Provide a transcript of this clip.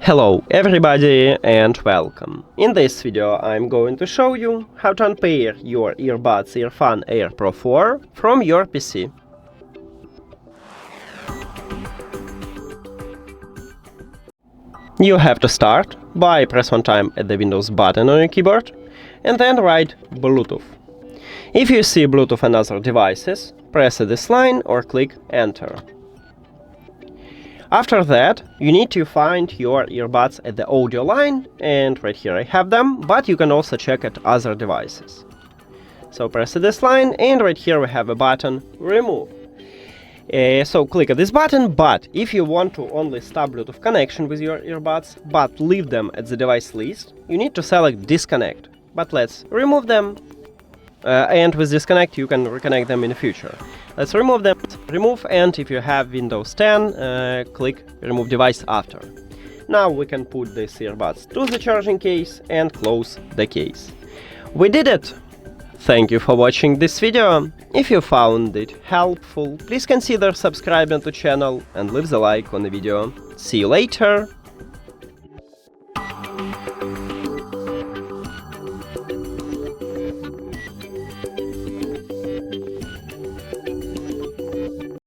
Hello everybody and welcome. In this video I'm going to show you how to unpair your earbuds EARFUN Air Pro 4 from your PC. You have to start by press one time at the Windows button on your keyboard and then write Bluetooth. If you see Bluetooth and other devices, press this line or click Enter. After that, you need to find your earbuds at the audio line, and right here I have them, but you can also check at other devices. So press this line, and right here we have a button, Remove. So click this button, but if you want to only stop Bluetooth connection with your earbuds, but leave them at the device list, you need to select Disconnect. But let's remove them, and with Disconnect you can reconnect them in the future. Let's remove them, and if you have Windows 10, click Remove Device after. Now we can put these earbuds to the charging case and close the case. We did it! Thank you for watching this video. If you found it helpful, please consider subscribing to the channel and leave the like on the video. See you later!